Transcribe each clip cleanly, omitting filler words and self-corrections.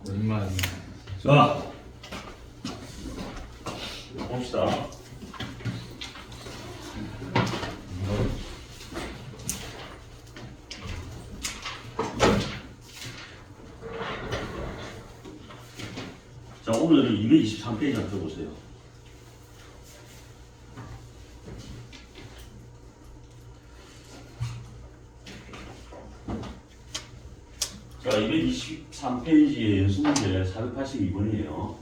거짓말. 자, 봅시다. 자, 오늘은 223페이지 한번 펴보세요. 자, 223페이지의 연습문제 482번이에요.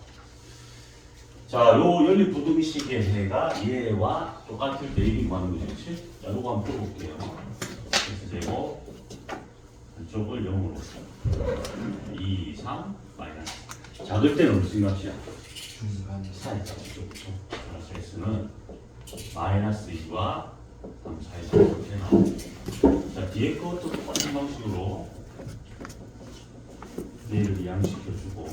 자, 요 연립부등식의 해가 얘와 똑같을 때 이게 뭐 하는 거지, 그치? 자, 요거 한번 풀어볼게요. X제곱, 한쪽을 0으로. 2, 3, 마이너스. 작을 때는 무슨 값이야? 중간. 사이다. 그렇죠. 그래서 X는 마이너스 2와 3 사이다. 이렇게 나와요. 자, 뒤에 것도 똑같은 방식으로 얘를 이양시켜주고.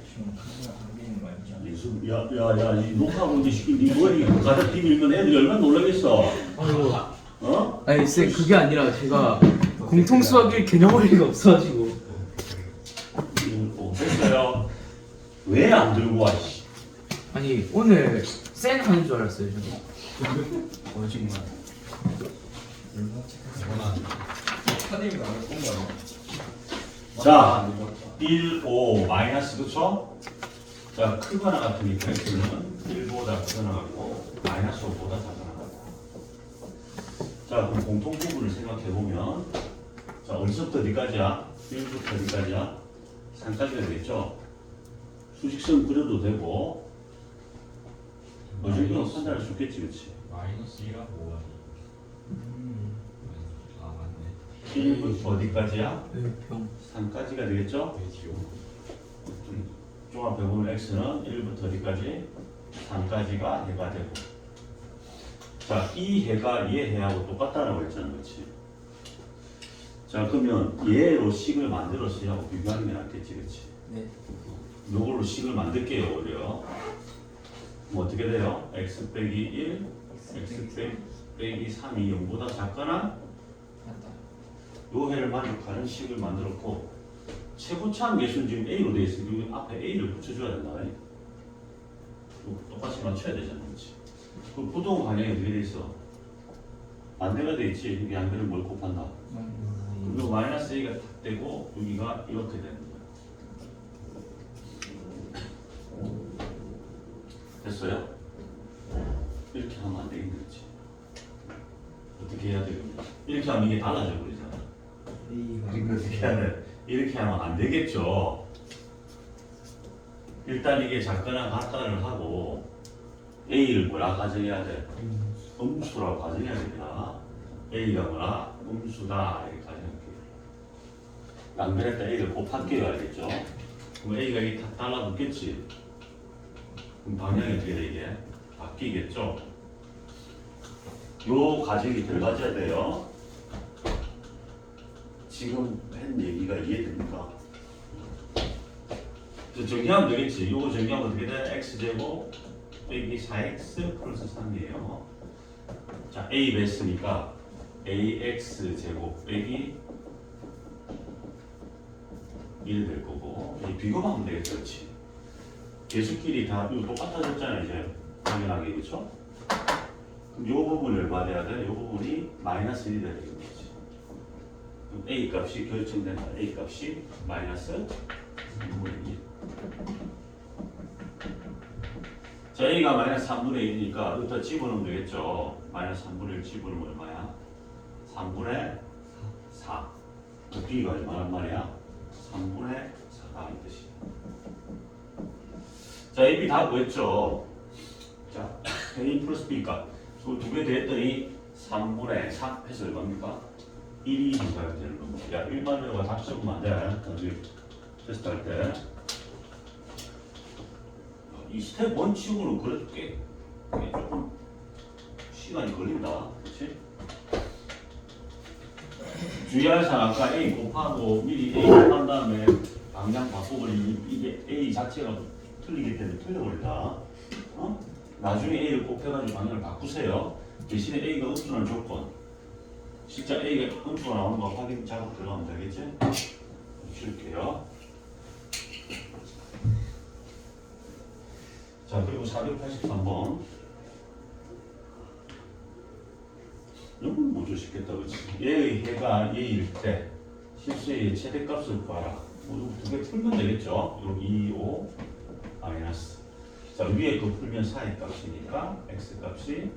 지금 카메라 당기는 거 아니죠? 야야야 이 녹화하고 이제 시킨 니 머리 가다 비밀면 애들이 얼마나 놀라겠어. 아이고. 어? 아니 쌤 그게 아니라 제가 공통 수학일 개념 원리가 없어가지고. 됐어요. 왜 안 들고 와? 씨. 아니 오늘 쌤 하는 줄 알았어요 저는. 거짓말. 얼마나 사장님이 나를 본 거야? 자, 1, 5 마이너스 그쵸? 자, 크거나 같으니까 X는 1보다 크거나 같고 마이너스 5보다 작거나 같고. 자, 그럼 공통 부분을 생각해 보면 자, 어디서부터 어디까지야? 1부터 어디까지야? 3까지가 되겠죠? 수직선 그려도 되고 어중이는 판단할 수 있겠지, 그치? 마이너스 1하고 5하니. 아 맞네. 1부터 어디까지야? 네, 병. 3까지가 되겠죠? 돼지요. 종합해보면 X는 1부터 어디까지? 3까지가 해가 되고. 자, 이 해가 얘 해하고 똑같다라고 했잖아, 그렇지? 자, 그러면 얘로 식을 만들어서 얘하고 비교하는 게 낫겠지, 그렇지? 네. 요걸로 식을 만들게요, 오히려. 그럼 어떻게 돼요? X 빼기 1, X 빼기 3이 0보다 작거나 요 해를 만족하는 식을 만들었고 최고차항 계수는 지금 A로 되어 있으니 이 앞에 A를 붙여줘야 된다. 똑같이 맞춰야 되잖아, 그렇지? 그 부동 방향이 어떻게 돼 있어? 반대가 돼 있지. 이게 양변을 뭘 곱한다. 그리고 마이너스 A가 탁 되고 여기가 이렇게 되는 거야. 됐어요? 이렇게 하면 안 되겠네, 그렇지? 어떻게 해야 되겠냐? 이렇게 하면 이게 달라져 버리잖아. 그러니까 어떻게 해야 돼? 이렇게 하면 안 되겠죠. 일단 이게 작거나 같다를 하고 A를 뭐라 가정해야 돼? 음수라고 가정해야 됩니다. A가 뭐라? 음수다 이렇게 가정할게요. 양변에다 A를 곱할게요, 알겠죠? 그럼 A가 이게 다 달라붙겠지? 그럼 방향이 어떻게 돼 이게? 바뀌겠죠? 요 가정이 들어가져야 돼요. 지금 한 얘기가 이해됩니까? 정리하면 되겠지. 이거 정리하면 어떻게 돼? X제곱 빼기 4X 플러스 3이에요. 자, A 뺐으니까 AX제곱 빼기 1 될 거고 이 비교만 하면 되겠죠, 그렇지? 계수끼리 다 이거 똑같아졌잖아요, 이제 당연하게, 그렇죠? 그럼 이 부분을 받아야 돼. 이 부분이 마이너스 1이 되는 거지. 그럼 A 값이 결정된다. A 값이 마이너스 3분의 1. 자, A가 마이너스 3분의 1이니까 여기다 집어넣으면 되겠죠. 마이너스 3분의 1 집어넣으면 얼마야? 3분의 4. B가 얼마란 말이야? 3분의 4가 이 뜻이야. 자, A, B 다 구했죠. 자, A 플러스 B가 두 개 더했더니 3분의 4 해서 얼마입니까? 1이 증가가 되는 겁니다. 야, 일반으로가 다 적으면 안 돼. 나중에 테스트 할 때. 이 스텝 원칙으로 그래도 꽤 조금 시간이 걸린다. 그렇지? 주의할 사항 아까 A 곱하고 미리 A 곱한 다음에 방향 바꿔버리면 이게 A 자체가 틀리기 때문에 틀려버린다. 어? 나중에 A를 곱해가지고 방향을 바꾸세요. 대신에 A가 음수라는 조건. 진짜 A가 음수가 나오는 거 확인 작업 들어가면 되겠지? 줄게요. 483번. 이건 뭐죠? 쉽겠다, 그렇지? 얘의 해가 얘일 때 실수의 최대값을 구하라. 두 개 풀면 되겠죠? 요 2, 5 마이너스. 자, 위에 거 풀면 4의 값이니까 x 값이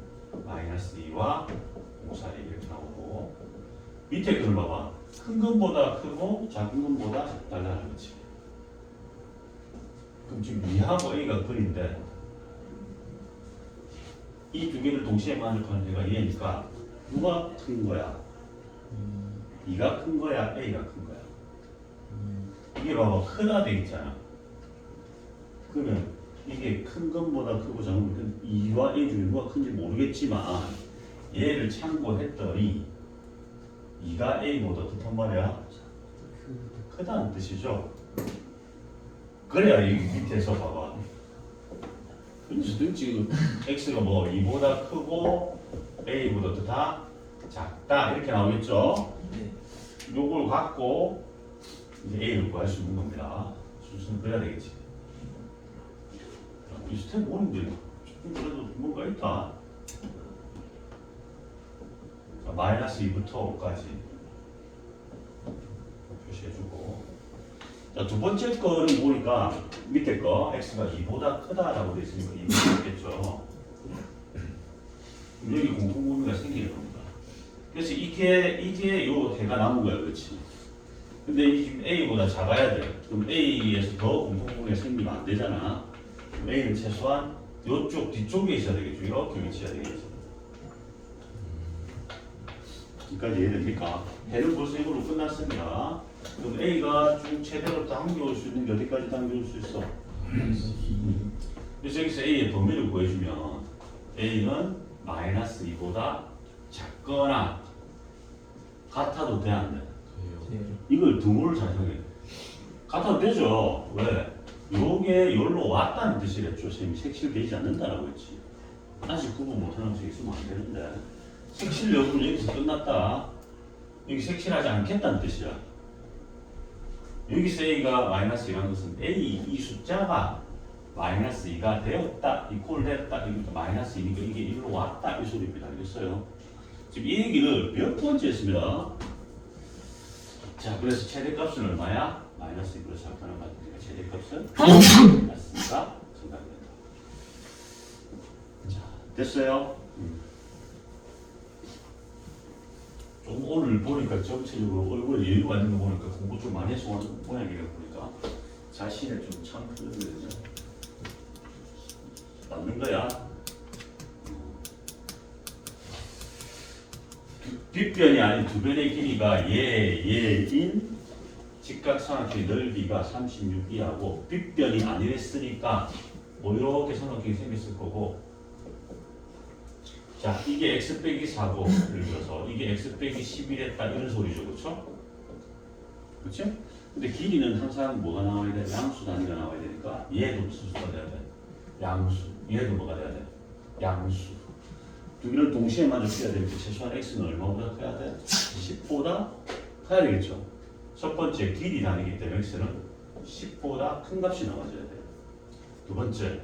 마이너스 2와 5살이 이렇게 나오고, 밑에 거를 봐봐. 큰 것보다 크고 작은 것보다 작다라는 거지. 그럼 지금 2하고 a가 근인데 이 두 개를 동시에 만족하는 애가 얘니까 누가 큰 거야? 2가 큰 거야? a가 큰 거야? 이게 봐봐, 크다 돼 있잖아. 그러면 이게 큰 것보다 크고 작은 것, 2와 a 중에 누가 큰지 모르겠지만 얘를 참고했더니 2가 a보다 크단 말이야. 크다는 뜻이죠. 그래야 이 밑에서 봐봐. 그래서 지금 x가 뭐 2보다 크고 a보다 더 다 작다 이렇게 나오겠죠. 네. 요걸 갖고 이제 a를 구할 수 있는 겁니다. 순서는 그래야 되겠지. 이 스텝 5인데 조금 그래도 뭔가 있다. 자, 마이너스 2부터 5까지 표시해주고, 자, 두 번째 거는 보니까 밑에 거 x가 2보다 크다라고 되어 있으니까 2보다 크겠죠. 여기 공통분모가 생기는 겁니다. 그래서 이게 요 대가 남은 거야, 그렇지? 근데 이 지금 a보다 작아야 돼. 그럼 a에서 더 공통분모가 생기면 안 되잖아. 그럼 a는 최소한 요쪽 뒤쪽에 있어야 되겠죠. 이렇게 위치해야 되겠죠. 여기까지 이해됩니까? 해는 벌써 이걸로 끝났습니다. 그럼 a가 쭉 최대로 당겨올 수 있는 게 어디까지 당겨올 수 있어? 그래서 여기서 a의 범위를 구해주면 a는 마이너스 2보다 작거나 같아도 돼, 안 돼? 이걸 등호를 잘 생각해. 같아도 되죠. 왜? 요게 여기로 왔다는 뜻이랬죠. 쌤이 색칠되지 않는다라고 했지. 아직 구분 못하는 식 있으면 안 되는데, 색칠 여부는 여기서 끝났다. 여기 색칠하지 않겠다는 뜻이야. 여기서 a가 마이너스 2라는 것은 a 이 숫자가 마이너스 2가 되었다, 이꼴 됐다, 이거 마이너스 2니까 이게 일로 왔다 이 소리입니다. 알겠어요? 지금 이 얘기를 몇 번째 했습니다. 자, 그래서 최대값은 얼마야? 마이너스 2보다 작다는 말이니까 최대값은 마이너스가 생각이 된다. 자, 됐어요? 좀 오늘 보니까 전체적으로 얼굴에 여유가 있는 거 보니까 공부 좀 많이 해서 오는 모양이라 보니까 자신을 좀 참 그러거든요. 맞는 거야. 뒷변이 아닌 두 변의 길이가 얘인 직각삼각형의 넓이가 36이하고 뒷변이 아니랬으니까 뭐 이렇게 삼각형이 생겼을 거고, 자, 이게 x 빼기 4고 예를 들어서 이게 x 빼기 11했다 이런 소리죠, 그렇죠? 그렇지? 근데 길이는 항상 뭐가 나와야 돼? 양수 단위가 나와야 되니까 얘도 무슨 수가 돼야 돼? 양수. 얘도 뭐가 돼야 돼? 양수. 두 개를 동시에 만족해야 되니까 최소한 x는 얼마보다 커야 돼? 10보다 커야 되겠죠. 첫 번째 길이 단위이기 때문에 x는 10보다 큰 값이 나와줘야 돼. 두 번째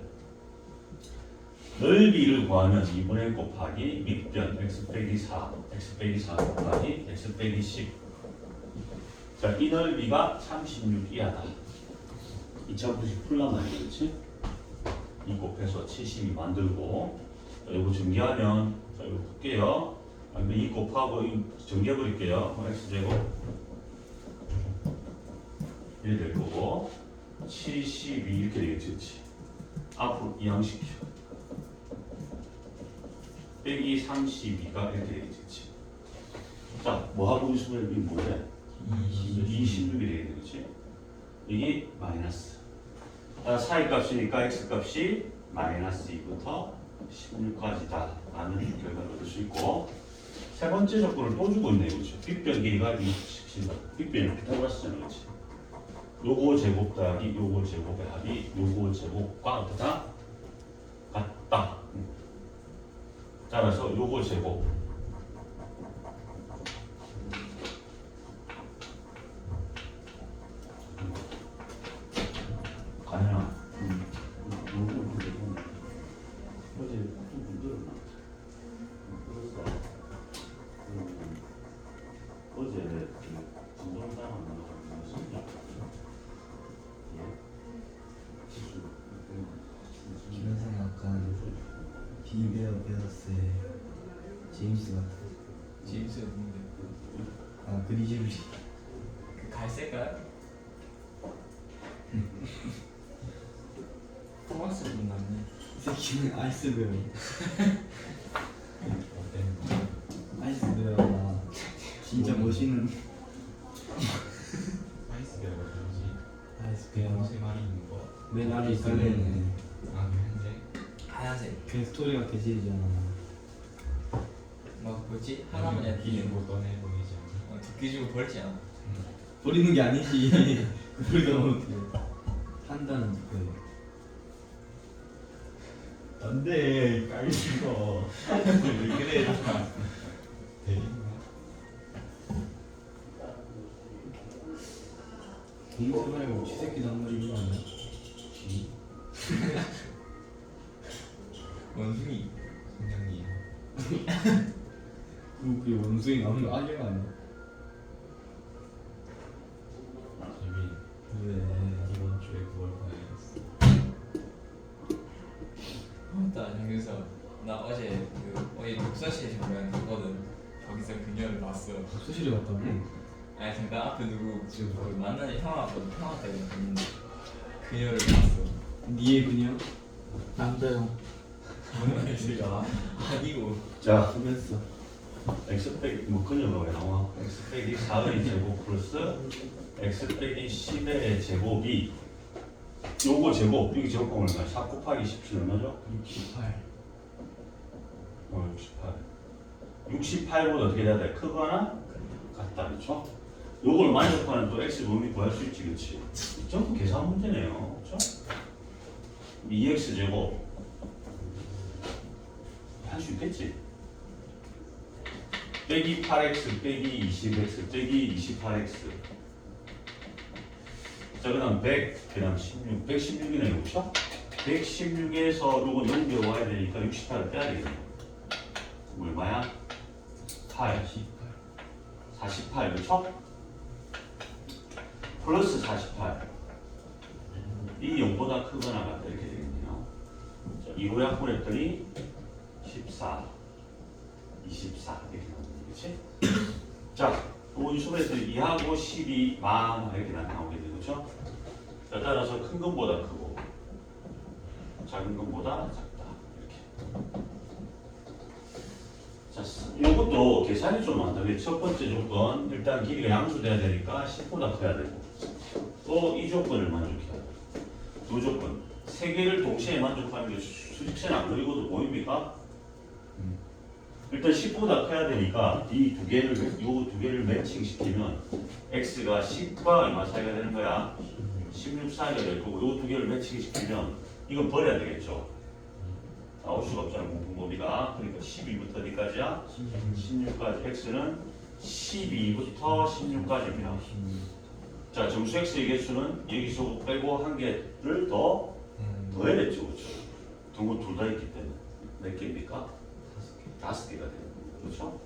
넓이를 구하면 2분의 1 곱하기 밑변 x 빼기 4, x 빼기 4 곱하기 x 빼기 10. 자, 이 넓이가 36 이하다. 2090 풀라면 그렇지? 2 곱해서 72 만들고, 자, 이거 전개하면, 자, 이거 볼게요. 2 곱하고 이거 전개해버릴게요. x제곱 이렇게 될 거고, 72 이렇게 되겠지, 그렇지? 앞으로 이항시켜. 빼기 32가 이렇게 되겠지, 그렇지? 자, 뭐하고 있으면 이게 뭐래? 26이 되겠네, 그렇지? 이게 마이너스. 사이 값이니까 x 값이 마이너스 2부터 16까지다 라는 결과를 얻을 수 있고, 세 번째 조건을 또 주고 있네요, 그렇죠? 빗변 길이가 20, 빗변이 피타고라스잖아, 그렇지? 요거 제곱 더하기 요거 제곱의 합이 요거 제곱과 어떠다? 같다. 따라서 요거 제곱 가능한 토마스 분 났네. 이 새끼는 아이스베어. 어땠는데? 아이스베어가 진짜 멋있는 아이스베어가 뭐지? 아이스베어. 세 마리 있는 거. 맨 아래 있었네. 아 근데 하얀색. 그 스토리가 개질이잖아. 막 뭐지? 할아버지한테 이기고 떠내보내지 않나? 도끼 주고 버리지 않아? 버리는 게 아니지. 그 버리다 어떻게 한다는 그. 안돼 깔린 거. 왜 그래? 대리인가? 공세 말고 쥐새끼도 한 마리 있는 거 아니야? 원숭이. 선장님. 그게 원숭이 나오는 거 악역 아니야? 재민. 왜? 이번 주에 그걸 봐야겠어. 맞다 정규석. 나 어제 독서실에 잠깐 갔거든. 거기서 그녀를 봤어. 수실에 갔다 오네. 아니 잠깐 앞에 누구 지금 거기 만나는 형 왔거든. 형 왔다고 봤는데 그녀를 봤어. 니의 그냥 남자요. 뭔 말이야? 아니고. 자 보냈어. x 빼기 뭐 그녀가 왜 나와? x 빼기 4의 제곱 플러스 x 빼기 10의 제곱이 요거 제곱 여기 제곱하면 얼마야? 4 곱하기 17 얼마죠? 68. 68. 68보다 어떻게 돼야 돼? 크거나 같다, 그렇죠? 요걸 만족하는 또 x 범위 구할 수 있지, 그렇지? 전부 계산 문제네요, 그렇죠? 2x 제곱 할 수 있겠지? 빼기 8x 빼기 20x 빼기 28x. 자, 그다음 100, 그다음 16, 116이네요, 그렇죠? 116에서 요거 넘겨와야 되니까 68을 빼야 되겠네요. 얼마야? 8, 48, 그렇죠? 플러스 48. 이 0보다 크거나 같다 이렇게 되겠네요. 자, 2로 약분했더니 14, 24 이렇게 나오네, 그렇지? 자, 이 수분했더니 2하고 12, 만 이렇게 나오겠네요, 그렇죠? 자, 따라서 큰 것보다 크고 작은 것보다 작다 이렇게. 자, 이것도 계산이 좀 많다. 첫 번째 조건, 일단 길이가 양수돼야 되니까 10보다 커야 되고, 또 이 조건을 만족해야 돼. 두 조건, 세 개를 동시에 만족하는 게 수직선 안 그리고도 보입니까? 일단 10보다 커야 되니까 이 두 개를, 요 두 개를 매칭시키면 x가 10과 얼마 사이가 되는 거야? 16 사이가 될 거고, 요 두 개를 매칭시키면 이건 버려야 되겠죠. 나올 수가 없잖아, 공통범위가. 그러니까 12부터 어디까지야? 16까지. x는 12부터 16까지입니다. 자, 정수 x의 개수는 여기서 빼고 한 개를 더 더해냈죠, 그렇죠? 동건 둘 다 있기 때문에 몇 개입니까? 5개가 되는 거죠, 그렇죠?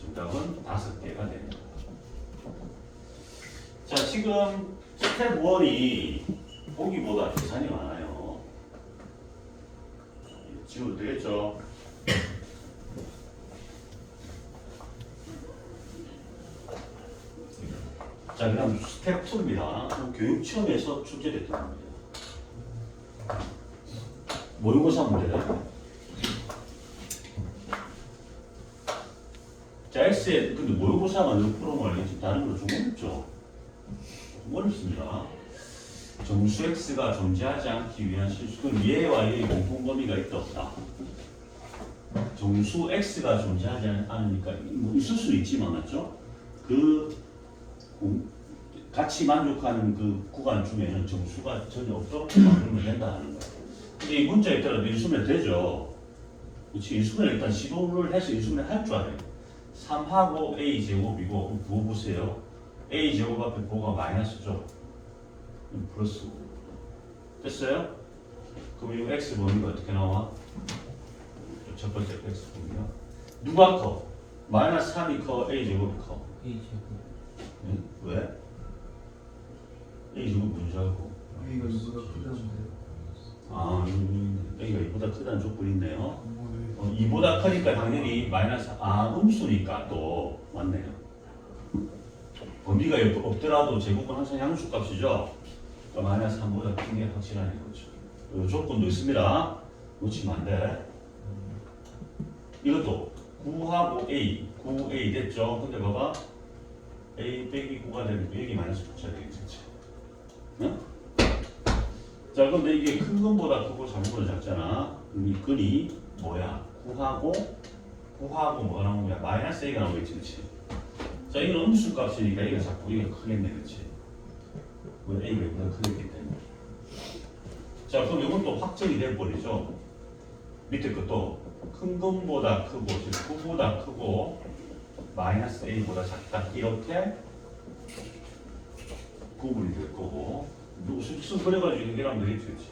정답은 5개가 됩니다. 자, 지금 스텝 1이 보기보다 계산이 많아요. 지워도 되겠죠? 자, 그럼 스텝 2입니다. 교육시험에서 출제됐던 겁니다. 모의고사 문제다. 자, X에 근데 모의고사 만든 프로그램을 지금 다른 걸로 좀 어렵죠? 좀 어렵습니다. 정수 X가 존재하지 않기 위한 실수. 그럼 얘와 얘의 공통범위가 있다 없다? 정수 X가 존재하지 않으니까 뭐 있을 수 있지만 맞죠? 같이 만족하는 그 구간 중에는 정수가 전혀 없도록 만들면 된다 하는 거예요. 근데 이 문자에 따라 인수분해 되죠. 그렇지? 인수분해 일단 시도를 해서 인수분해 할 줄 알아요. 3하고 a 제곱이고 부어보세요. a 제곱 앞에 부호가 마이너스죠. 플러스 됐어요? 그럼 이 x 범위가 어떻게 나와? 첫 번째 x 범위가 누가 커? 마이너스 3이 커? a 제곱이 커? 응? 왜? a 제곱 문제하고 이거 이보다 크다는데요. 아, A가 2보다 크다는 조건이 있네요. 2보다 크니까 당연히 마이너스, 음수니까 또 맞네요. 범위가 없더라도 제곱은 항상 양수값이죠. 마이너스 3보다 큰 게 확실하네 거죠. 이 조건도 있습니다. 놓치면 안 돼. 이것도 9하고 A, 9A 됐죠? 근데 봐봐. A 빼기 9가 되면 여기 마이너스 붙여야 되겠지. 그치? 응? 자, 근데 이게 큰 건보다 크고 작은 거보다 작잖아. 그럼 이 근이 뭐야? 9하고 뭐가 나오는 거야? 마이너스 A가 나오겠지, 그치? 자, 이건 음수 값이니까 A가 작고 A가 크겠네, 그치? 왜 A가 이보다 크겠기 때문에. 자, 그럼 이건 또 확정이 돼버리죠. 밑에 것도 큰 것보다 크고, 즉 9보다 크고 마이너스 A보다 작다. 이렇게 구분이 될 거고 쑥쑥 그려가지고 해결하면 되겠지, 그치?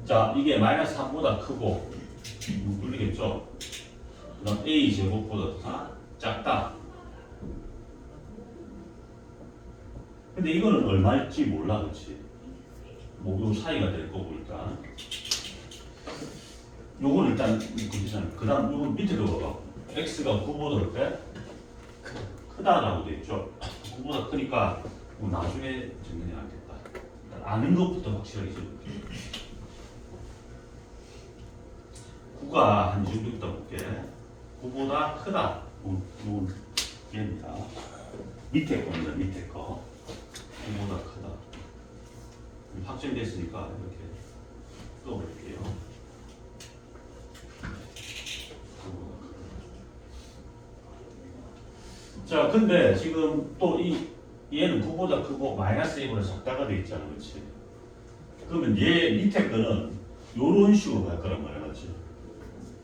자, 이게 마이너스 3보다 크고 물리겠죠? 그 다음 A 제곱보다 작다. 근데 이거는 얼마일지 몰라, 그치? 뭐, 요 사이가 될 거고, 일단. 요건 일단, 그 다음, 요건 밑에 거 봐봐. X가 9보다 어때? 크다라고 돼 있죠? 9보다 크니까, 뭐 나중에 정리는 안 됐다. 아는 것부터 확실하게 적을게. 9가 한 이 정도 있다 볼게. 9보다 크다. 요건 얘입니다. 밑에 겁니다, 밑에 거. 9보다 크다. 확정됐으니까 이렇게 써볼게요. 9보다 크다. 자, 근데 지금 또 얘는 9보다 크고 마이너스 1보다 작다가 돼 있잖아, 그렇지? 그러면 얘 밑에 거는 요런 식으로 갈 거란 말이야, 맞지?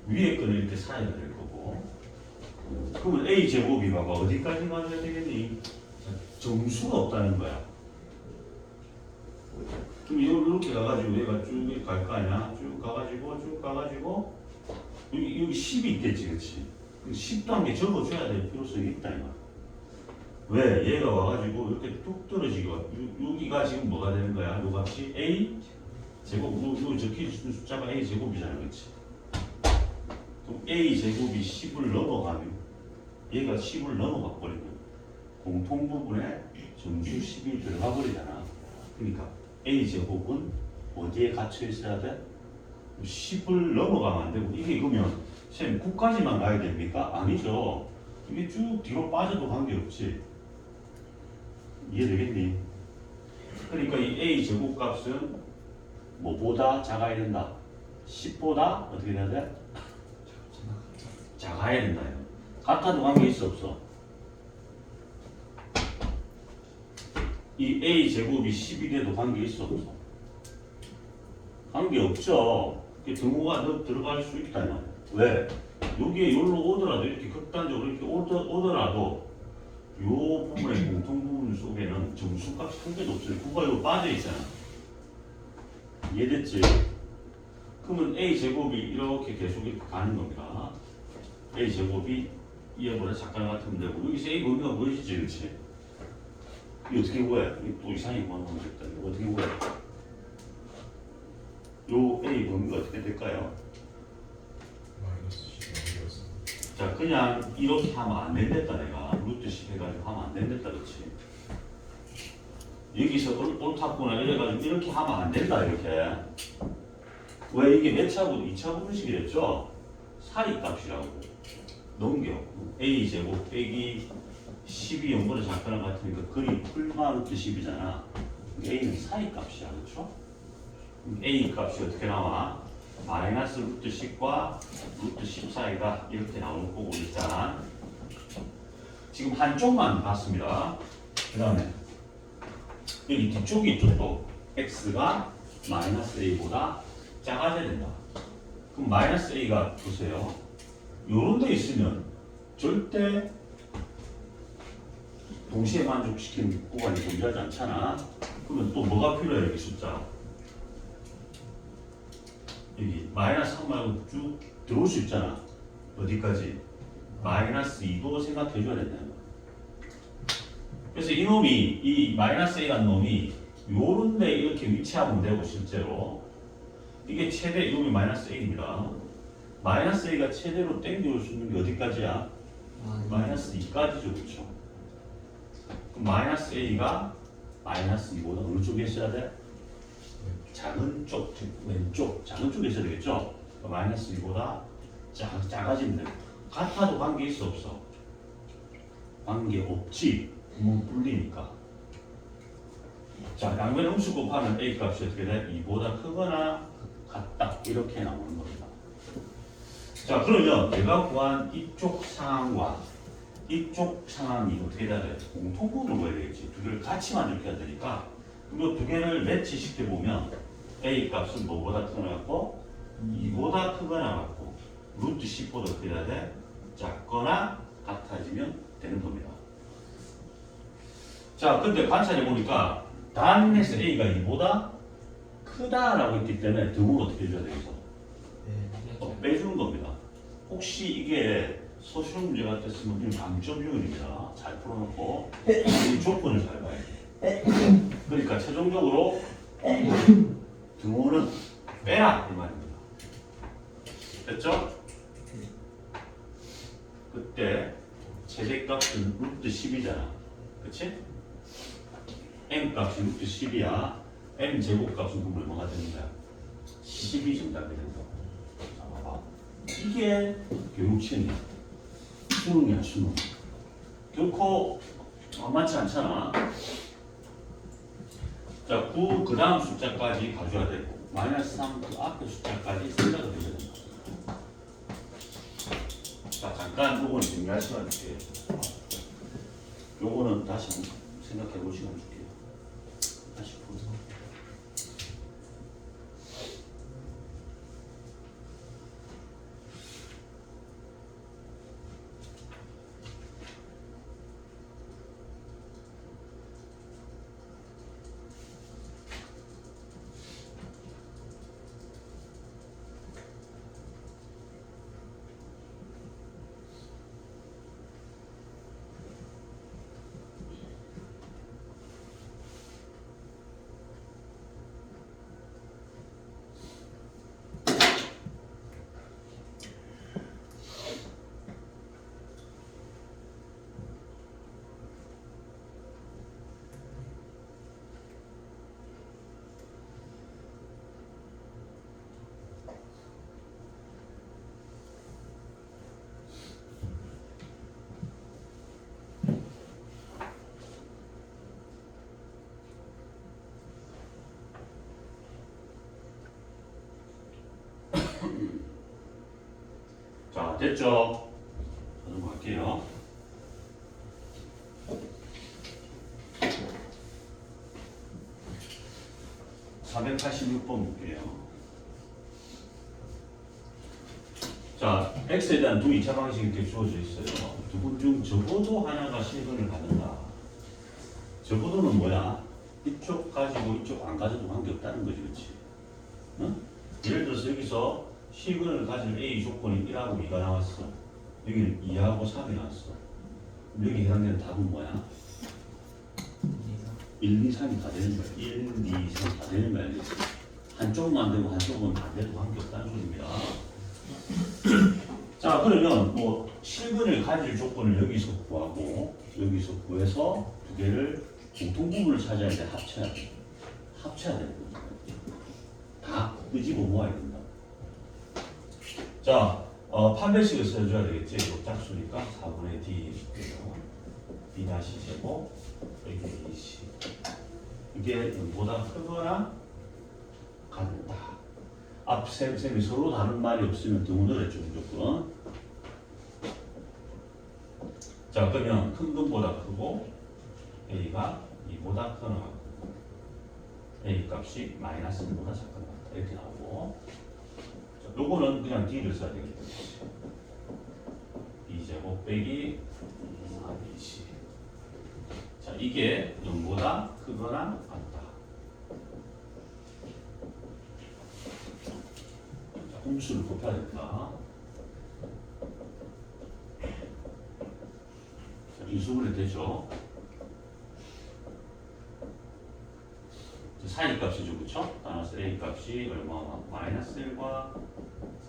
위에 거는 이렇게 사이가 될 거고. 그러면 A 제곱이 봐봐, 어디까지 가야 되겠니? 정수가 없다는 거야. 그럼 이렇게 가가지고 얘가 쭉 갈 거 아니야? 쭉 가가지고 여기 10이 있겠지, 그렇지? 10도 한 개 적어줘야 될 필요성이 있다 이거. 왜? 얘가 와가지고 이렇게 뚝 떨어지게 와. 여기가 지금 뭐가 되는 거야? 요 값이 A 제곱, 요 적혀있는 숫자가 A 제곱이잖아, 그렇지? 그럼 A 제곱이 10을 넘어가면 얘가 10을 넘어가 버리면 공통 부분에 정수 10이 들어가 버리잖아. 그러니까 A 제곱은 어디에 갇혀 있어야 돼? 10을 넘어가면 안 되고 이게 그러면 쌤 9까지만 가야 됩니까? 아니죠. 이게 쭉 뒤로 빠져도 관계없지. 이해되겠니? 그러니까 이 A 제곱 값은 뭐보다 작아야 된다? 10보다 어떻게 돼야 돼? 작아야 된다. 같아도 관계 있어 없어? 이 A 제곱이 10이 돼도 관계 있어 없어? 관계 없죠. 등호가 들어갈 수 있다. 왜? 여기에 여기로 오더라도 이렇게 극단적으로 이렇게 오더라도 요 부분의 공통 부분 속에는 정수값이 한 개도 없어요. 9가 여기 빠져 있잖아. 이해됐지? 그러면 A 제곱이 이렇게 계속 이렇게 가는 겁니다. A 제곱이 이하보다 작거나 같으면 되고 여기서 A 범위가 무엇이지, 그렇지? 이 어떻게 구해? 또 이상하게 구하면 되겠다. 이거 어떻게 구해? 요 A 범위가 어떻게 될까요? 마이너스 10이 어디였어? 자, 그냥 이렇게 하면 안 된댔다 내가. 루트 10 해가지고 하면 안 된댔다, 그렇지? 여기서 옳다구나 이래가지고 이렇게 하면 안 된다, 이렇게. 왜 이게 몇 차분? 2차 분식이랬죠? 사이 값이라고. 넘겨. A 제곱 빼기 10이 0보다 작거나 같으니까 그리 풀마 루트 10이잖아. A는 사이 값이야, 그렇죠? A 값이 어떻게 나와? 마이너스 루트 10과 루트 10 사이다 이렇게 나오는 거고 일단 지금 한쪽만 봤습니다. 그 다음에 여기 뒤쪽이 있죠. 또 x가 마이너스 a보다 작아져야 된다. 그럼 마이너스 a가 보세요. 요런 데 있으면 절대 동시에 만족시키는 구간이 존재하지 않잖아. 그러면 또 뭐가 필요해? 여기 숫자 여기 마이너스 3 말고 쭉 들어올 수 있잖아. 어디까지? 마이너스 2도 생각해줘야 된다는 거야. 그래서 이놈이 이 마이너스 A라는 놈이 요런 데 이렇게 위치하면 되고 실제로 이게 최대 이놈이 마이너스 A입니다. 마이너스 A가 최대로 땡겨올 수 있는 게 어디까지야? 마이너스 2까지죠. 그렇죠? 그럼 마이너스 A가 마이너스 2보다 어느 쪽에 있어야 돼? 작은 쪽, 즉 왼쪽, 작은 쪽에 있어야 되겠죠? 마이너스 2보다 작아지면 돼. 같아도 관계 있어 없어? 관계 없지. 구멍 뚫리니까. 자, 양변 음수 곱하면 a 값이 어떻게 돼? 2보다 크거나 같다. 이렇게 나오는 겁니다. 자, 그러면 내가 구한 이쪽 상황과 이쪽 상황이 어떻게 돼야 돼? 공통분을 구해야 되겠지. 두 개를 같이 만족해야 되니까 이 두 개를 매치시켜 보면 a 값은 뭐보다 크거나 같고 2보다 크거나 같고 루트 10보다 어떻게 돼야 돼? 작거나 같아지면 되는 겁니다. 자, 근데 관찰해 보니까 단에서 a가 2보다 크다라고 했기 때문에 등을 어떻게 해줘야 되겠어? 빼주는 겁니다. 혹시 이게 소수형 문제 같았으면 그냥 강점 요인입니다. 잘 풀어놓고 이 조건을 잘 봐야 돼. 그러니까 최종적으로 등호는 빼라 이 말입니다. 됐죠? 그때 최대값은 루트 10이잖아. 그치? m값이 루트 10이야. m 제곱값은 그럼 얼마가 되는 거야? 10이 정답이 된다. 자, 봐봐. 이게 교육청이야. 수능이야, 수능. 결코 만만치 않잖아. 자, 9 그 다음 숫자까지 가져야 되고 마이너스 3 그 앞에 숫자까지 생각을 해야 된다. 자, 잠깐 요거는 정리할 시간 줄게요. 요거는 다시 한번 생각해 볼 시간 줄게요. 다시 보세요. 자, 됐죠? 넘어갈게요. (486번) 볼게요. 자, x에 대한 두 2차 방식이 이렇게 주어져 있어요. 두 분 중 적어도 하나가 실근을 받는다. 적어도는 뭐야? 이쪽 가지고 이쪽 안 가져도 관계없다는 거지, 그렇지? 응? 예를 들어서 여기서 실근을 가질 A 조건이 1하고 2가 나왔어. 여기는 2하고 3이 나왔어. 여기 해당되는 답은 뭐야? 1, 2, 3이 다 되는 거야. 1, 2, 3 다 되는 거야. 한쪽만 되고 한쪽은 안 돼도 관계없다는 소리입니다. 자, 그러면 뭐 실근을 가질 조건을 여기서 구하고 여기서 구해서 두 개를 공통부분을 찾아야 돼. 합쳐야 돼. 합쳐야 되는 거야. 다 끄집어 모아야 된다. 자, 판별식을 써줘야 되겠지. 이거 짝수니까 4분의 d d 다시 제곱 여기 20. 이게 0보다 크거나 같다. 앞 셈이 서로 다른 말이 없으면 등원을 했죠, 무조건. 자, 그러면 큰 것보다 크고 a가 2보다 크거나 같고 a 값이 마이너스 1보다 작거나 같다. 이렇게 나오고. 자, 요거는 그냥 d를 써야 되겠다. 2제곱 빼기 4bc. 자, 이게 0보다 크거나 같다. 자, 함수를 곱해야 된다. 자, 인수분해 되죠. 사인 값이죠, 그렇죠? 따라서 a 값이 얼마? 마이너스 1과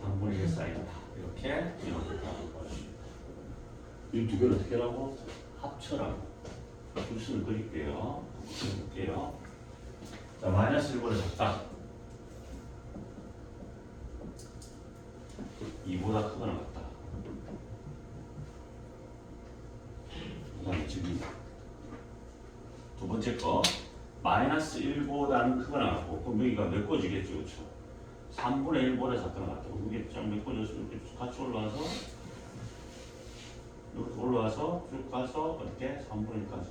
3분의 1 사이다. 이렇게 이렇게 하는 것이. 이 두 개를 어떻게 하라고? 합쳐라고. 줄수를 그릴게요. 그릴게요. 자, 마이너스 1보다 작다. 2보다 크거나 같다. 그 다음에 지금 두 번째 거 마이너스 1보다는 크거나 같고 그럼 여기가 메꿔지겠죠. 그렇죠? 3분의 1보다 작거나 같다. 이게 쫙 메꿔져서 이렇게 같이 올라와서 이렇게 올라와서 쭉 가서 이렇게 3분의 1까지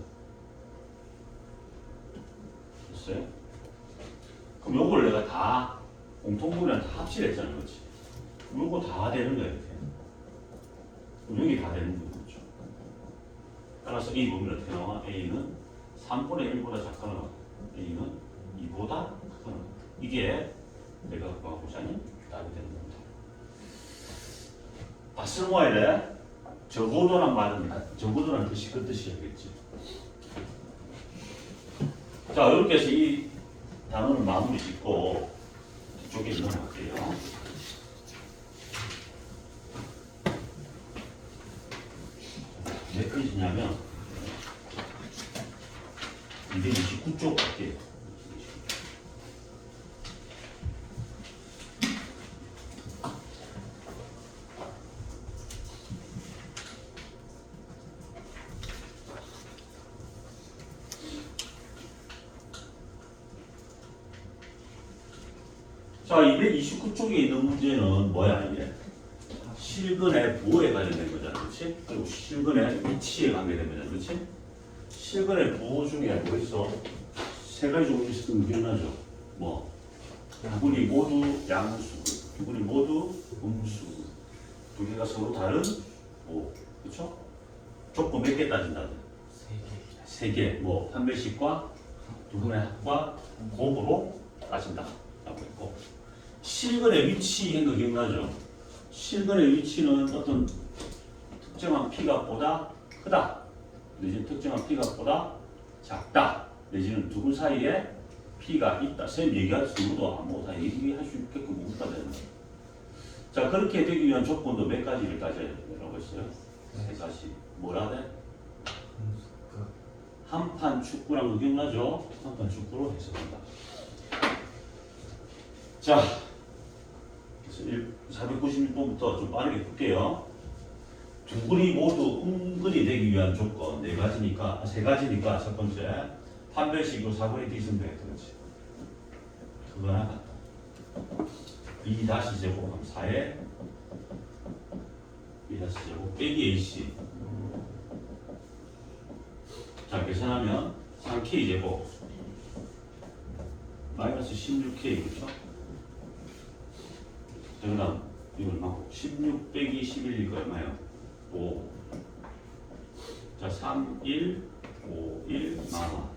됐어요? 그럼 요걸 내가 다 공통분이랑 다 합치랬잖아. 그렇지? 요거 다 되는 거야 이렇게. 그럼 여기 다 되는 거죠. 그렇죠? 따라서 이 부분이 어떻게 나와? A는 3분의 1보다 작거나 같고 A는 2보다 크거나 같다. 이게 내가 그거 보자니 답이 되는 겁니다. 다 쓸모해야 돼. 적어도란 말은 적어도란 뜻이 그 뜻이겠지. 자 이렇게 해서 이 단어는 마무리 짓고 뒤쪽에 넘어갈게요. 몇 페이지냐면 229쪽 갈게요. 자, 229쪽에 있는 문제는 뭐야 이게? 실근의 부호에 관련된 거잖아, 그렇지? 그리고 실근의 위치에 관계된 거잖아, 그렇지? 실근의 부호 중에 뭐 있어? 세 가지 종류 있으면 기억나죠? 뭐? 두 분이 모두 양수, 두 분이 모두 음수, 두 개가 서로 다른 부호, 그렇죠? 조건 몇 개 따진다든? 세 개. 뭐 판별식과 두 분의 합과 곱으로 따진다라고 했고. 실근의 위치인 거 기억나죠? 실근의 위치는 어떤 특정한 P값보다 크다 내지는 특정한 P값보다 작다 내지는 두 분 사이에 P가 있다. 선생님 얘기할 수 있고도 뭐 다 얘기할 수 있게끔 묻다 되는 거예요. 자 그렇게 되기 위한 조건도 몇 가지를 따져야 된다고 했어요? 세 가지. 뭐라 돼? 한판 축구랑 거 기억나죠? 한판 축구로 해석한다. 자, 그래서 496번부터 좀 빠르게 볼게요. 두 분이 모두 음근이 되기 위한 조건 네 가지니까 세 가지니까 첫 번째 판별식으로 4분의 D 있으면 되겠다, 그렇지? 그거나 같다. 2 다시 제곱하면 4에 2 다시 제곱 빼기 AC. 자 계산하면 3K 제곱 마이너스 16K 그렇죠? 자, 그 다음 이거 얼마고? 16 빼기 11이니까 얼마예요? 5. 자 3, 1, 5, 1 나와.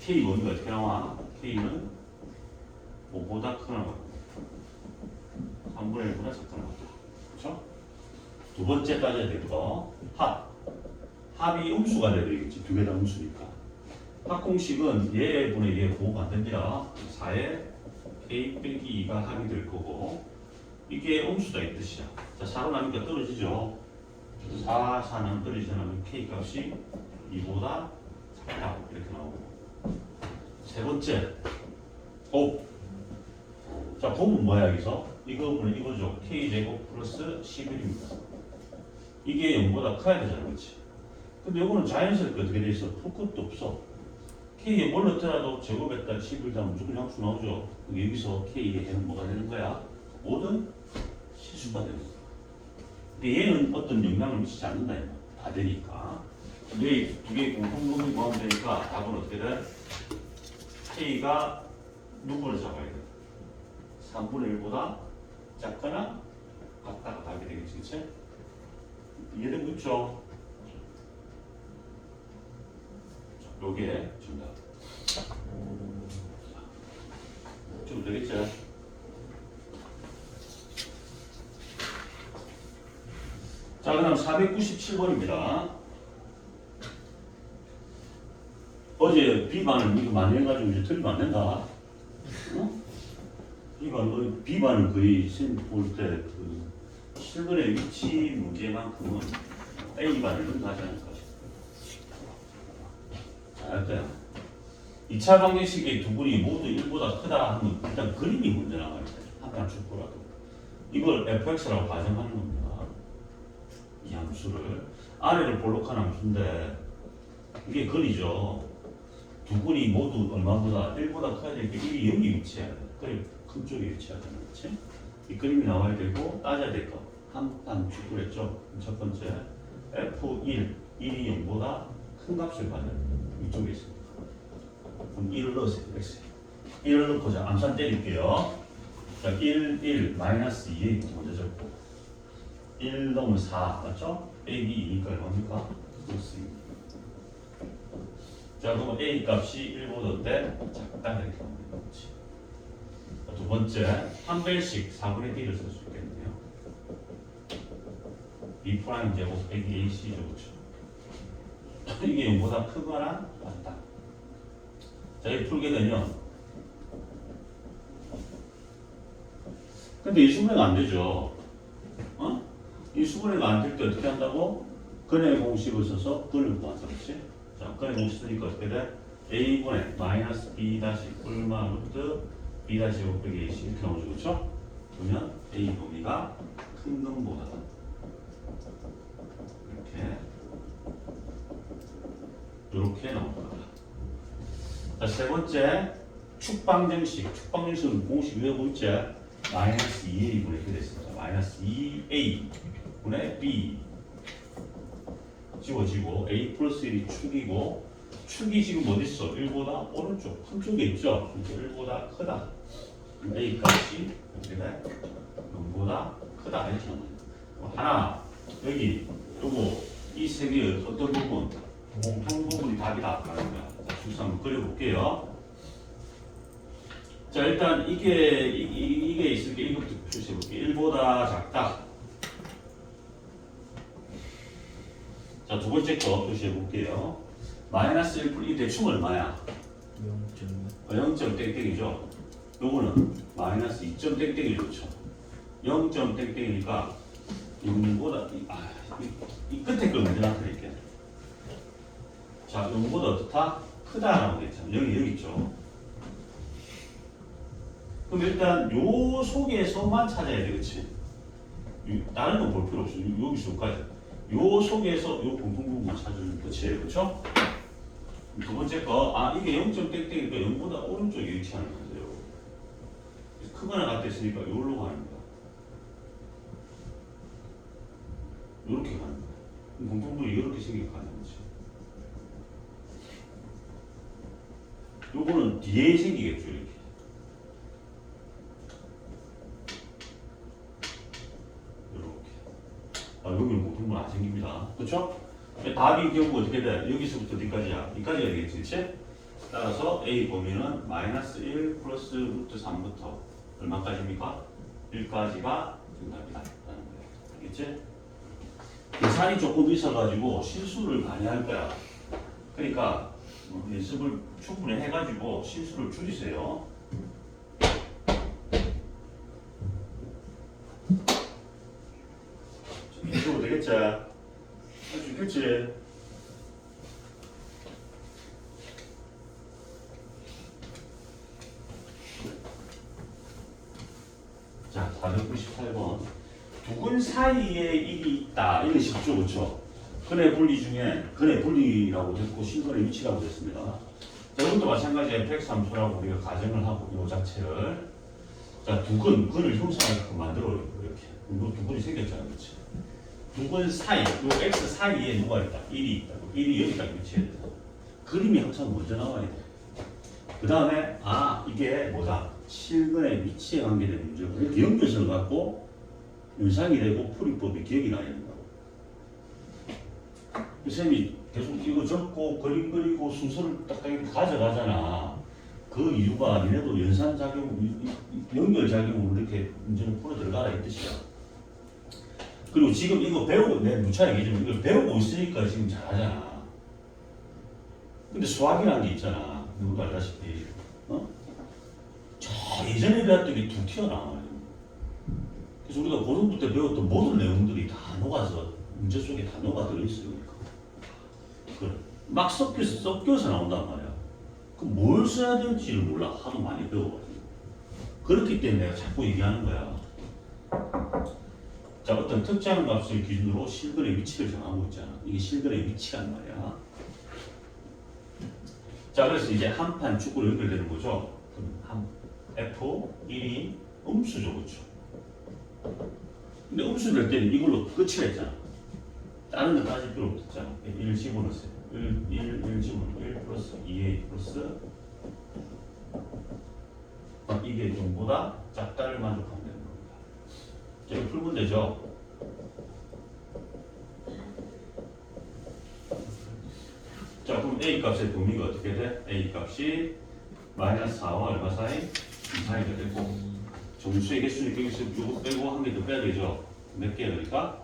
K 뭔가 어떻게 나와? K는 5보다 크거나 3분의 1보다 작거나 그렇죠? 두 번째 따져야 될 거 합. 합이 음수가 되겠지. 두 개 다 음수니까. 합 공식은 얘분의 얘 보호가 안 됩니다. 4에 K 빼기 2가 합이 될 거고 이게 음수다 이 뜻이야. 자 4로 나니까 떨어지죠. 4, 4는 떨어지면 K 값이 2보다 작다 이렇게 나오고 세 번째 곱. 자 곱은 뭐야 여기서? 이거는 이거죠. K제곱 플러스 11입니다. 이게 0보다 커야 되잖아, 그렇지? 근데 이거는 자연스럽게 어떻게 돼 있어? 풀 것도 없어. K에 뭘 넣더라도 제곱했다 11다 무조건 양수 나오죠. 여기서 K의 해는 뭐가 되는 거야? 모든 실수가 되는 거야. 근데 얘는 어떤 영향을 미치지 않는다, 이거. 다 되니까. 근데 두 개의 공통분이 구하면 되니까 답은 어떻게 돼? K가 누구를 잡아야 돼? 3분의 1보다 작거나 같다가 답이 되겠지, 그치? 이해되고 있죠? 요게 정답. 좀 되겠죠? 자, 그 다음 497번입니다. 어제 B반은 이거 많이 해가지고 이제 틀리면 안 된다. 어? B반은 거의 쌤 볼 때 그 실근의 위치 문제만큼은 A반을 능가하지 않을까 싶어요. 자, 일단 2차 방정식의 두 분이 모두 1보다 크다 하면 일단 그림이 문제 나와야 돼. 한판 축구라도. 이걸 fx라고 가정하는 겁니다. 이 함수를. 아래를 볼록한 함수인데 이게 근이죠. 두 분이 모두 얼마보다 1보다 커야 되니까 1이 0이 위치해야 돼. 그래 큰 쪽에 위치해야 되는 거지. 이 그림이 나와야 되고 따져야 될 거. 한판 축구를 했죠. 첫 번째 f1, 1이 0보다 큰 값을 받는 이쪽에 있습니다. 그럼 1을 넣으세요. x. 1을 넣고자 암산 때릴게요. 자, 1, 마이너스 2에 먼저 적고 1 넣으면 4 맞죠? 빼기 2니까 얼마입니까? 플러스 2. 자, 그러면 a 값이 1보다 어때? 작다 이렇게 하면 되겠지. 두 번째, 한 벨씩 4분의 d를 쓸 수 있겠네요. b 프라임 제곱 빼기 ac 제곱죠. 이게 0보다 크거나 같다. 자, 이렇게 풀게 되면 근데 이 수분해가 안 되죠. 어? 이 수분해가 안 될 때 어떻게 한다고? 근의 공식을 써서 근을 구한다. 그렇지? 자, 근의 공식 쓰니까 어떻게 돼? a분의 마이너스 b 다시 꿀마 루트 b 다시 5 빼기 ac 이렇게 나오죠. 그렇죠? 그러면 a 범위가 큰 근보다 이렇게 나옵니다. 자, 세 번째 축방정식. 축방정식은 공식 외우고 있지? 마이너스 2a분의 이렇게 됐습니다. 마이너스 2a 분의 b 지워지고 a 플러스 1이 축이고 축이 지금 어디 있어? 1보다 오른쪽 큰 쪽에 있죠? 1보다 크다. 그럼 a 값이 어떻게 돼? 0보다 크다. 이렇게 나옵니다. 하나 여기 요거 이 세 개의 어떤 부분? 공통 부분이 답이다. 라는 거야. 자, 출사 한번 그려볼게요. 자, 일단 이게 있으니까 이것부터 표시해볼게요. 1보다 작다. 자, 두 번째 거 표시해볼게요. 마이너스 1 이 대충 얼마야? 0점 땡땡이죠. 요거는 마이너스 2점 땡땡이 좋죠. 0점 땡땡이니까 0보다 이 끝에 걸 먼저 나타낼게요. 자, 0보다 어떻다? 크다라고 했잖아요. 여기 있죠. 그럼 일단 요 속에서만 찾아야 되겠지. 다른 건 볼 필요 없어. 여기서까지. 요 속에서 요 공통부분만 찾으면 끝이에요. 그렇죠? 두 번째 거, 이게 0점 땡땡이니까 0보다 오른쪽에 위치하는 거예요. 크거나 같다 했으니까 요로 가는 거야. 요렇게 가는 거야. 공통부분이 이렇게 생기게 가는 거지. 요거는 뒤에 생기겠죠, 이렇게. 여기는 공통분 안 생깁니다. 그렇죠? 답이 결국 어떻게 돼? 여기서부터 어디까지야? 여기까지가 되겠지, 그렇지? 따라서 A 범위는 마이너스 1 플러스 루트 3부터 얼마까지입니까? 1까지가 정답이다. 라는 거예요. 알겠지? 계산이 조금 있어가지고 실수를 많이 할 거야. 그러니까 연습을 충분히 해가지고 실수를 줄이세요. 해도 되겠지? 할 수 있겠지? 자, 498번. 두 근 사이에 1이 있다. 이건 쉽죠, 그렇죠? 근의 분리 중에 근의 분리라고 됐고 신근의 위치라고 됐습니다. 자, 이것도 마찬가지 fx 함수라고 우리가 가정을 하고 이 자체를 자, 근을 형성하게끔 만들어요. 이렇게. 이거 두 근이 생겼잖아, 그렇지? 두 근 사이, 요 x 사이에 누가 있다? 1이 있다. 1이 여기다 위치해야 돼. 그림이 항상 먼저 나와야 돼. 그 다음에 이게 뭐다? 실근의 위치에 관계된 문제고 이렇게 연결성을 갖고 연상이 되고 풀이법이 기억이 나야 된다고. 선생님이 계속 이거 적고 그림 그리고 순서를 딱 이렇게 가져가잖아. 그 이유가 니네도 연산작용, 연결작용으로 이렇게 문제를 풀어 들어가라 이 뜻이야. 그리고 지금 이거 배우고, 내 누차 얘기지만 이걸 배우고 있으니까 지금 잘하잖아. 근데 수학이라는 게 있잖아. 누구도 알다시피. 저 예전에 배웠던 게 툭 튀어나와요. 그래서 우리가 고등부 때 배웠던 모든 내용들이 다 녹아서 문제 속에 다 녹아 들어있어요. 그러니까. 막 섞여서 나온단 말이야. 그럼 뭘 뭘 써야 될지를 몰라. 하도 많이 배워가지고. 그렇기 때문에 내가 자꾸 얘기하는 거야. 자, 어떤 특정 값을 기준으로 실근의 위치를 정하고 있잖아. 이게 실근의 위치란 말이야. 자, 그래서 이제 한 판 축구로 연결되는 거죠. 그럼 한 F1이 음수죠, 그렇죠? 근데 음수 될 때는 이걸로 끝이라 했잖아. 다른 거 따질 필요 없었잖아. 1 집어넣었어요. 1 집어넣어. 1 플러스 2A 플러스 이게 0보다 작다를 만족하면 되는 겁니다. 자, 이거 풀면 되죠? 자, 그럼 A 값의 범위가 어떻게 돼? A 값이 마이너스 4와 얼마 사이? 2 사이가 되고 정수의 개수는 여기서 이거 빼고 한 개 더 빼야 되죠? 몇 개야 그러니까?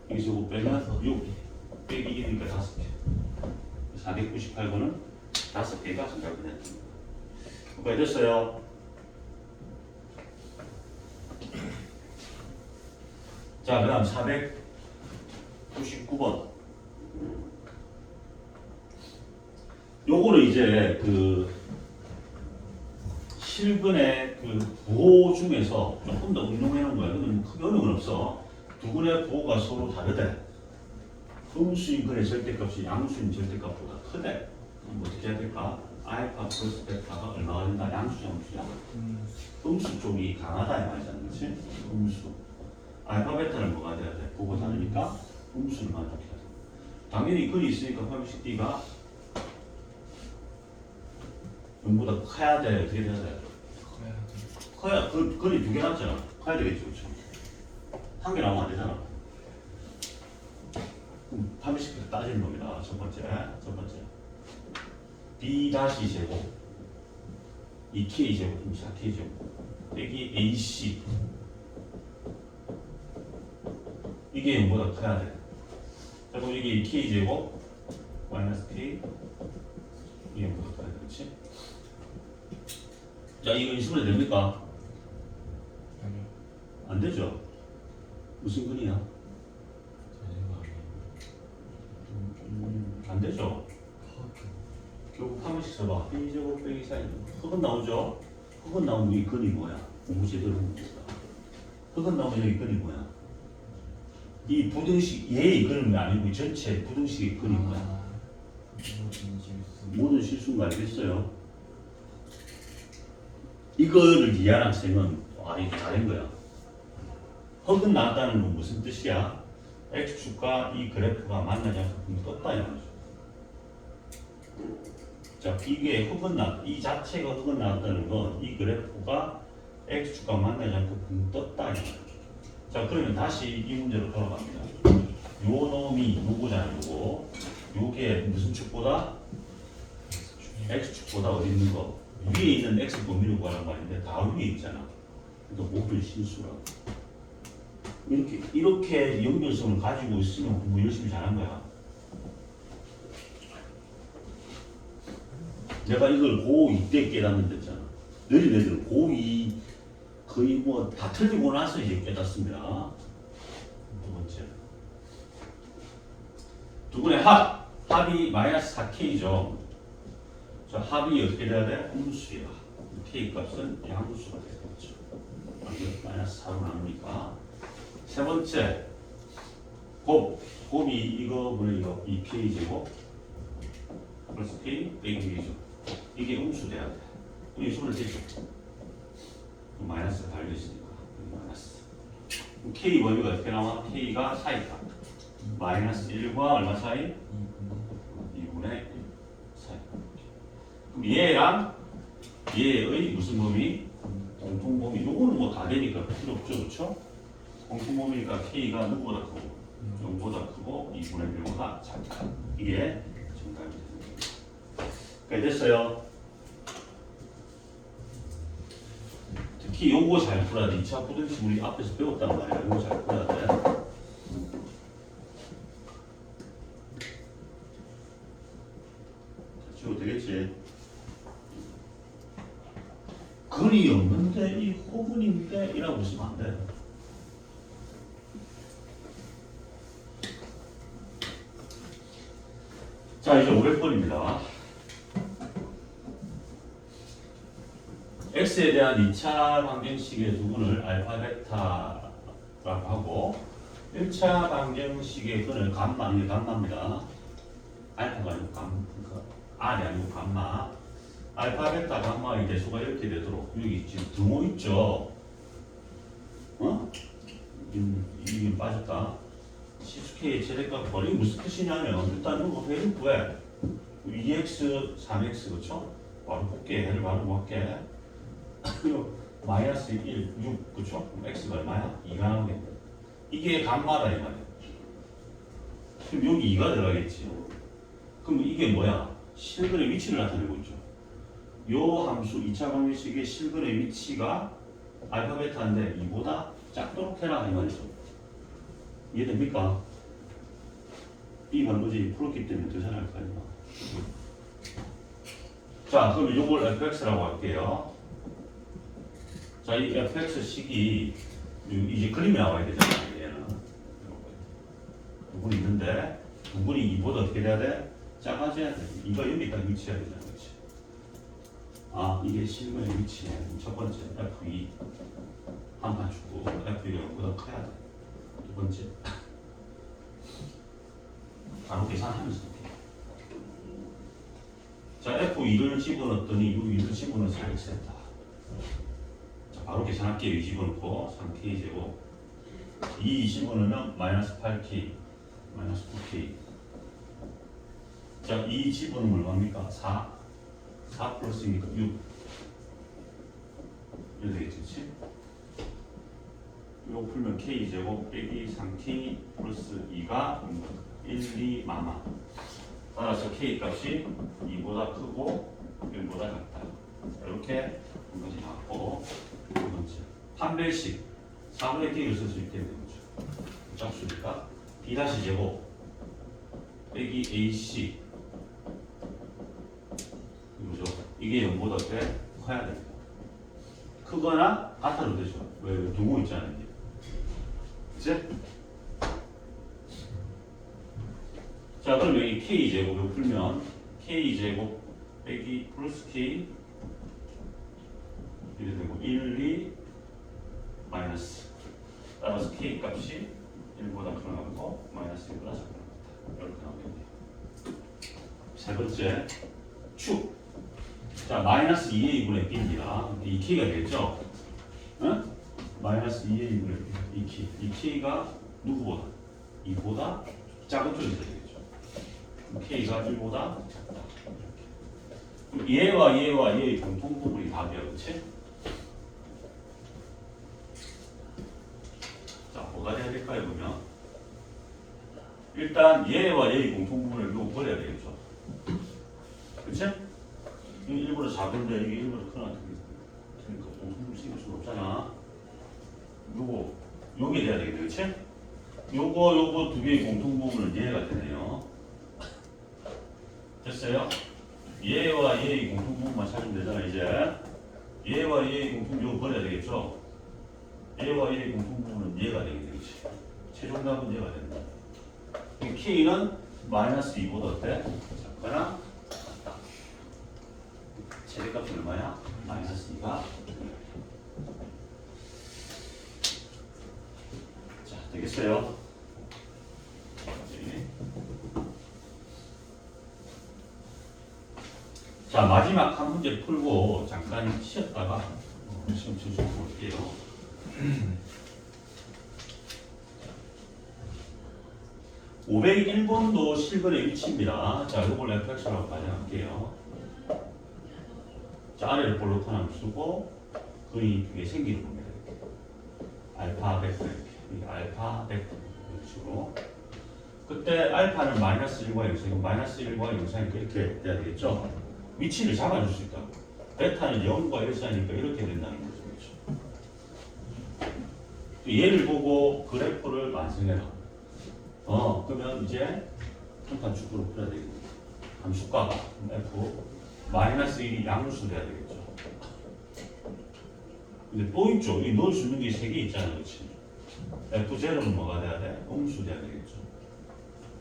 여기서 이거 빼면 6 빼기 1이니까 5개 498번은 5개가 정답이 됩니다. 그러니까 됐어요. 자, 그 다음 499번. 요거는 이제 그 실근의 그 부호 중에서 조금 더 응용해 놓은 거야. 이건 크게 어려운 없어. 두 근의 부호가 서로 다르대. 음수인 근의 절대값이 양수인 절대값보다 크대. 그럼 어떻게 해야 될까? 알파 플러스 베타가 얼마가 된다? 양수, 양수야. 음수 쪽이 강하다 이 말이잖아, 그렇지? 음수. 알파 베타는 뭐가 돼야 돼? 부호가 다르니까 음수를 만족해야 돼. 당연히 근이 있으니까 방식 D가 0보다 커야 돼. 어떻게 돼야 돼? 커야 근이 2개 남잖아. 커야 되겠죠, 그렇죠? 한 개 나오면 안 되잖아. 그럼 방식부터 따지는 겁니다. 첫 번째. B 다시 제곱 2K 제곱 4K 제곱 빼기 AC 이게 0보다 커야 돼. 자, 그럼 이게 2K 제곱 마이너스 K 이게 0보다 커야 돼. 그렇지? 자, 이거 인수분해 됩니까? 아니요. 안 되죠? 무슨 근이야? 안 되죠? 결국 한 번씩 써봐. B제곱 빼기 사인. 흑은 나오죠? 흑은 나오면 이 근이 뭐야? 공부 제대로 봅니다. 흑은 나오면 여기 근이 뭐야? 이 부등식, 얘의 근은 아니고 전체 부등식의 근이 뭐야? 모든 실수인 거 알겠어요? 이거를 이해한 학생은 이게 잘한 거야. 흑은 나왔다는 건 무슨 뜻이야? X축과 이 그래프가 만나지 않고 떴다 이 말이죠. 자, 이게 흑은 이 자체가 흑은 나왔다는 건 이 그래프가 X축과 만나지 않고 붕 떴다 이 말이죠. 자, 그러면 다시 이 문제로 돌아갑니다. 요 놈이 요거잖아요, 요거. 요게 무슨 축보다? X축보다 어디 있는 거? 위에 있는 X 범위를 구하는 말인데 다 위에 있잖아. 그러니까 모든 실수라고. 이렇게 연결성을 가지고 있으면 공부 열심히 잘한 거야. 내가 이걸 고2 때 깨닫는 데잖아. 너희들 고2 거의 뭐 다 틀리고 나서 이제 깨닫습니다. 두 번째. 두 분의 합이 마이너스 4K죠. 자, 합이 어떻게 돼야 돼? 음수야. K 값은 양수가 되겠죠. 마이너스 4로 나누니까. 세 번째, 곱이 이거분의 이거 2K 제곱 플러스 K 빼기 2죠. 이게 음수 돼야 돼. 그럼 이 손을 떼죠. 마이너스가 달려있으니까 마이너스. 그럼 K 범위가 어떻게 나와? K가 사이다. 마이너스 1과 얼마 사이? 2분의 1 사이. 그럼 얘랑 얘의 무슨 범위? 공통범위. 요거는 뭐 다 되니까 필요 없죠, 그렇죠? 공통범위니까 K가 누구보다 크고 0보다 크고 2분의 1보다 작다. 이게 정답이 됩니다. 그러니까 됐어요. 특히 요거 잘 풀어야 돼. 2차 부등식 우리 앞에서 배웠단 말이야. 요거 잘 풀어야 돼. 지워 되겠지? 근이 없는데 이 호근인데 이라고 보시면 안 돼. 자, 이제 500번입니다. x에 대한 2차 방정식의 두근을 알파 베타라고 하고 1차 방정식의 근을 감마, 이게 감마입니다. 알파가 아니고 R이 아니고 감마. 알파 베타 감마의 대수가 이렇게 되도록 여기 지금 등호 있죠? 어? 이게 빠졌다. C2K의 최대값 버리 무슨 뜻이냐면 일단 이거 회를 구해. 2x, 3x 그쵸? 바로 볼게. 해를 바로 볼게. 그리고 마이너스 1, 6 그쵸? 그럼 x가 얼마야? 2가 나오겠네. 이게 감마다 이 말이야. 그럼 여기 2가 들어가겠지. 그럼 이게 뭐야? 실근의 위치를 나타내고 있죠. 요 함수 2차 방정식의 실근의 위치가 알파 베타인데 2보다 작도록 해라 이 말이죠. 이해됩니까? 이 방법이 풀었기 때문에 더 잘할 거 아니야. 자, 그럼 이걸 fx라고 할게요. 자, 이 fx식이 이제 그림이 나와야 되잖아요. 얘는 부분이 있는데 부분이 2보다 어떻게 돼야 돼? 작아져야 돼. 이거 여기 딱 위치해야 되잖아, 그렇지? 아, 이게 실근의 위치에 첫 번째 f2 한판 주고 f2가 0보다 커야 돼. 두 번째 바로 계산하면서 자, f2를 집어넣었더니 이 2를 집어넣어서 x 했다. 자, 바로 계산할게요. 2 집어넣고 3k제곱 2 집어넣으면 마이너스 8k 마이너스 9k. 자, 2 집어넣으면 얼마입니까? 4 플러스니까 6 이렇게 되겠지, 그치? 이거 풀면 k제곱 빼기 3k 플러스 2가 1, 2 마마. 따라서 k 값이 2보다 크고 1보다 작다. 이렇게 한 가지 나왔고 두 번째 판별식 4분의 k를 쓸 수 있게 되는 거죠. 짝수니까 b 다시 제곱 빼기 ac 그죠? 이게 0보다 꽤 커야 됩니다. 크거나 같아도 되죠. 왜 두고 있잖아요. 이게. 그치? 자, 그럼 여기 k제곱을 풀면 k제곱 빼기 플러스 k 이렇게 되고 1, 2 마이너스 따라서 k 값이 1보다 크나가고 마이너스 1보다 작다. 이렇게 나오겠네요. 세 번째 축. 자, 마이너스 2의 2분의 b입니다. 이 k가 되겠죠? 응? 마이너스 2의 2분의 b. 이 k가 누구보다? 2보다 작은 쪽이 되겠죠. k가 1보다 작다. 그럼 얘와 얘의 공통 부분이 답이야, 그렇지? 자, 뭐가 돼야 될까요, 보면? 일단 얘와 얘의 공통 부분을 이거 버려야 되겠죠. 그렇지? 이게 1보다 작은데 이게 1보다 크나 그러니까 공통 부분 생길 수가 없잖아. 요게 돼야 되겠네, 그렇지? 요거 두 개의 공통 부분은 얘가 되네요. 됐어요? 얘와 얘의 공통 부분만 찾으면 되잖아, 이제. 얘와 얘의 공통 부분 버려야 되겠죠? 얘와 얘의 공통 부분은 얘가 되겠네, 그렇지? 최종 답은 얘가 된다. k는 마이너스 2보다 어때? 작거나 같다. 최대값은 얼마야? 마이너스 2가. 자, 되겠어요? 네. 자, 마지막 한 문제 풀고 잠깐 쉬었다가 시험 좀 볼게요. (501번도) 실근의 위치입니다. 자, 이걸 fx라고 가정할게요. 자, 아래를 볼록 하나 쓰고 근이 두 개 생기는 겁니다. 알파 베타 이렇게 알파 베타 이런 식으로. 그때 알파는 마이너스 1과 영상이고 마이너스 1과 영상이니까 이렇게 돼야 되겠죠. 위치를 잡아줄 수 있다고. 베타는 0과 1 사이니까 이렇게 된다는 거죠. 그렇죠? 얘를 보고 그래프를 완성해라. 그러면 이제 한판 축구로 풀어야 되겠네. 함수가가 f 마이너스 1이 양수 돼야 되겠죠. 근데 또 있죠. 이 넣을 수 있는 게 3개 있잖아요, 그렇지? f0는 뭐가 돼야 돼? 음수 돼야 되겠죠.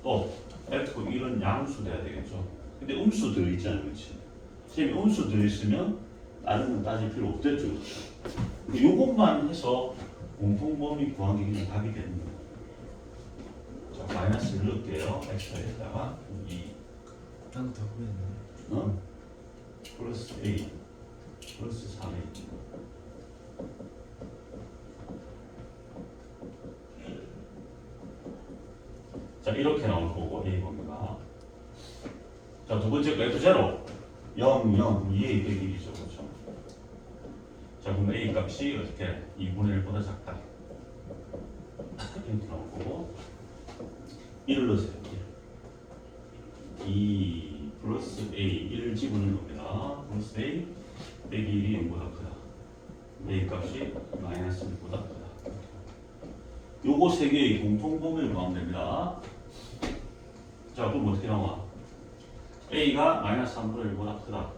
또 f1은 양수 돼야 되겠죠. 근데 음수 들어있잖아요, 그렇지? 선생님이 음수 들어있으면 다른 건 따질 필요 없겠죠. 요것만 해서 공통범위 구하기 그냥 답이 되는 거예요. 자, 마이너스를 넣을게요. x에다가 2 딴거 다 구했네. 어? 플러스 a 플러스 3a 자 이렇게 나올 거고 a 범위가 자 두 번째 거 f0 0 0 2a 빼기 1이죠. 그렇죠? 자 그럼 a 값이 어떻게 2분의 1보다 작다 이렇게 나올 거고 1을 넣으세요. 2 플러스 a 1을 집어넣는 겁니다. 플러스 a 빼기 1이 0보다 크다. a 값이 마이너스 1보다 크다. 요거 세 개의 공통범위를 구하면 됩니다. 자 그럼 어떻게 나와? a가 마이너스 3분의 1보다 크다.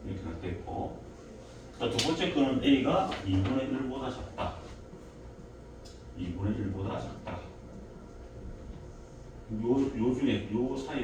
이렇게 되겠고 자 두 번째 거는 a가 2분의 1보다 작다. 2분의 1보다 작다. 요 중에 요 사이